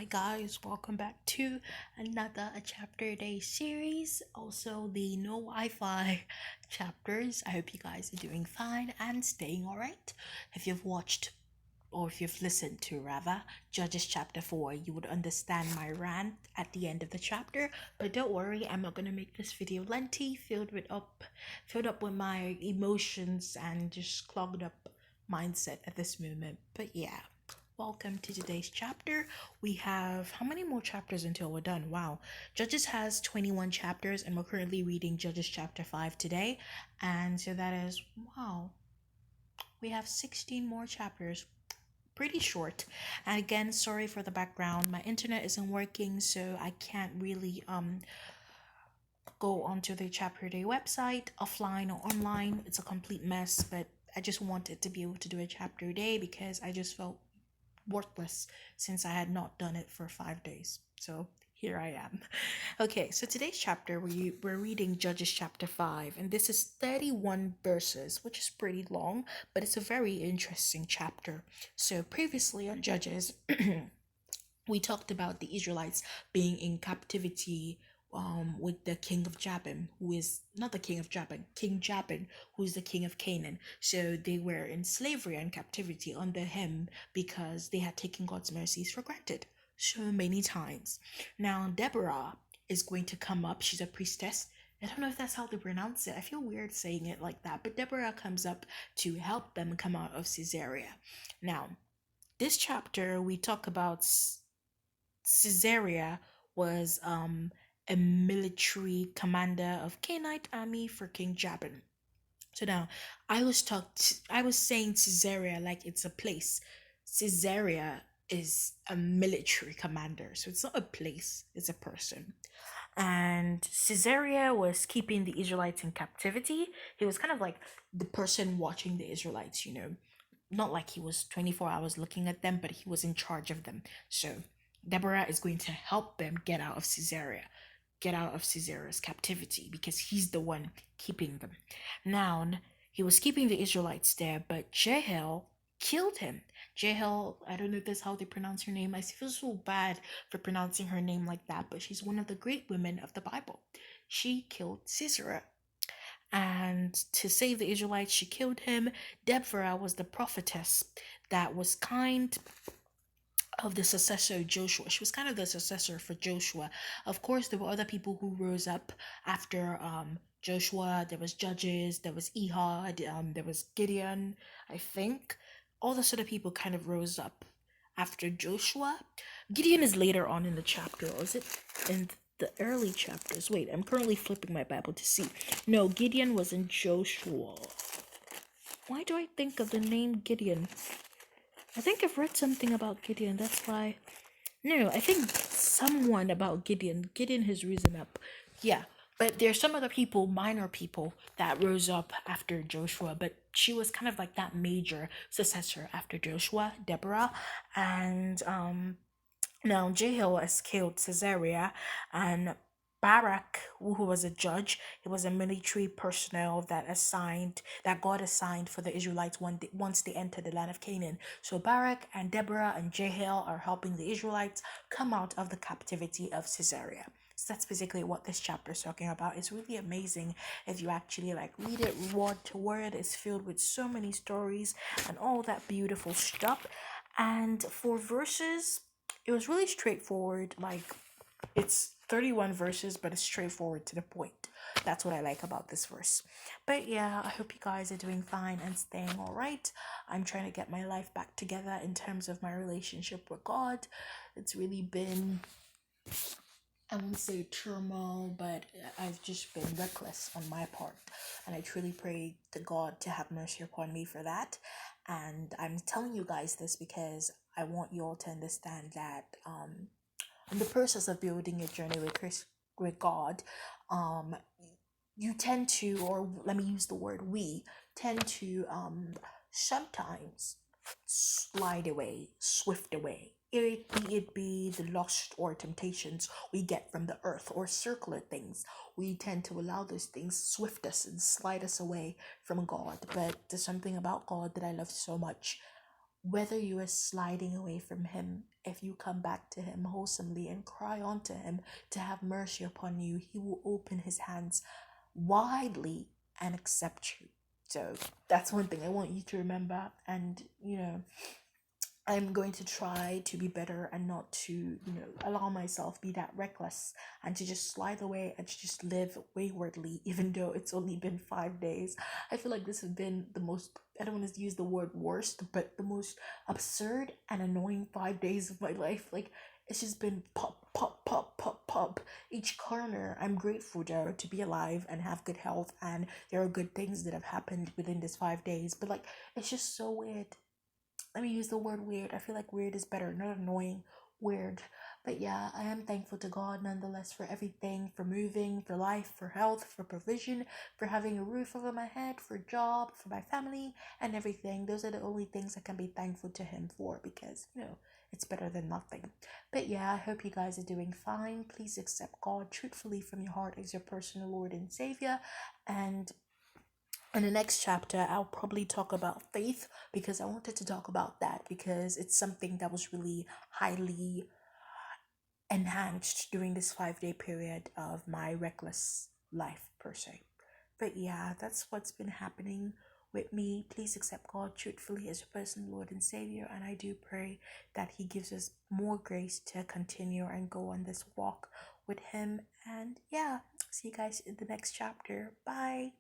Hi guys, welcome back to another a chapter a day series. Also the no Wi-Fi chapters. I hope you guys are doing fine and staying alright. If you've watched or if you've listened to rather Judges chapter 4, you would understand my rant at the end of the chapter. But don't worry, I'm not gonna make this video lengthy, filled up with my emotions and just clogged up mindset at this moment. But yeah. Welcome to today's chapter. We have how many more chapters until we're done? Wow. Judges has 21 chapters and we're currently reading Judges chapter 5 today. And so that is wow. We have 16 more chapters. Pretty short. And again, sorry for the background. My internet isn't working, so I can't really go onto the chapter day website offline or online. It's a complete mess, but I just wanted to be able to do a chapter a day because I just felt worthless since I had not done it for 5 days. So here I am. Okay, so today's chapter we're reading Judges chapter 5, and this is 31 verses, which is pretty long, but it's a very interesting chapter. So previously on Judges, we talked about the Israelites being in captivity with the king of Jabin, who is not the king of Jabin, King Jabin, who is the king of Canaan. So they were in slavery and captivity under him because they had taken God's mercies for granted so many times. Now, Deborah is going to come up. She's a priestess. I don't know if that's how they pronounce it. I feel weird saying it like that, but Deborah comes up to help them come out of Caesarea. Now, this chapter we talk about Caesarea was a military commander of Canaanite army for King Jabin. So now I was saying Caesarea like it's a place. Caesarea is a military commander. So it's not a place, it's a person. And Caesarea was keeping the Israelites in captivity. He was kind of like the person watching the Israelites, not like he was 24 hours looking at them, but he was in charge of them. So Deborah is going to help them get out of Caesaria's captivity because he's the one keeping them. Now, he was keeping the Israelites there, but Jehiel killed him. Jehiel, I don't know if that's how they pronounce her name. I feel so bad for pronouncing her name like that, but she's one of the great women of the Bible. She killed Sisera. And to save the Israelites, she killed him. Deborah was the prophetess that was kind of the successor of Joshua. She was kind of the successor for Joshua. Of course, there were other people who rose up after Joshua. There was Judges, there was Ehud, there was Gideon, I think. All the other people kind of rose up after Joshua. Gideon is later on in the chapter, or is it in the early chapters? Wait, I'm currently flipping my Bible to see. No, Gideon was in Joshua. Why do I think of the name Gideon? I think I've read something about Gideon, that's why. No, I think someone about Gideon. Gideon has risen up. Yeah, but there's some other people, minor people, that rose up after Joshua, but she was kind of like that major successor after Joshua, Deborah. And now Jehiel has killed Caesarea, and Barak, who was a judge, he was a military personnel that God assigned for the Israelites once they entered the land of Canaan. So Barak and Deborah and Jehiel are helping the Israelites come out of the captivity of Caesarea. So that's basically what this chapter is talking about. It's really amazing if you actually read it word to word. It's filled with so many stories and all that beautiful stuff. And for verses, it was really straightforward. It's 31 verses, but it's straightforward to the point. That's what I like about this verse. But yeah, I hope you guys are doing fine and staying all right. I'm trying to get my life back together in terms of my relationship with God. It's really been, I won't say turmoil, but I've just been reckless on my part. And I truly pray to God to have mercy upon me for that. And I'm telling you guys this because I want you all to understand that in the process of building a journey with God, you tend to, or let me use the word we, tend to sometimes slide away, swift away. It be the lust or temptations we get from the earth or circular things. We tend to allow those things swift us and slide us away from God. But there's something about God that I love so much. Whether you are sliding away from him, if you come back to him wholesomely and cry unto him to have mercy upon you, he will open his hands widely and accept you. So that's one thing I want you to remember. And, I'm going to try to be better and not to, allow myself be that reckless and to just slide away and to just live waywardly, even though it's only been 5 days. I feel like this has been the most, I don't want to use the word worst, but the most absurd and annoying 5 days of my life. Like, it's just been pop, pop, pop, pop, pop. Each corner, I'm grateful though to be alive and have good health, and there are good things that have happened within this 5 days. But like, it's just so weird. Let me use the word weird. I feel like weird is better, not annoying. Weird. But yeah, I am thankful to God nonetheless for everything, for moving, for life, for health, for provision, for having a roof over my head, for a job, for my family, and everything. Those are the only things I can be thankful to Him for, because, it's better than nothing. But yeah, I hope you guys are doing fine. Please accept God truthfully from your heart as your personal Lord and Savior. And in the next chapter, I'll probably talk about faith, because I wanted to talk about that because it's something that was really highly enhanced during this 5 day period of my reckless life, per se. But yeah, that's what's been happening with me. Please accept God truthfully as your personal Lord and Savior, and I do pray that He gives us more grace to continue and go on this walk with Him. And yeah, see you guys in the next chapter. Bye.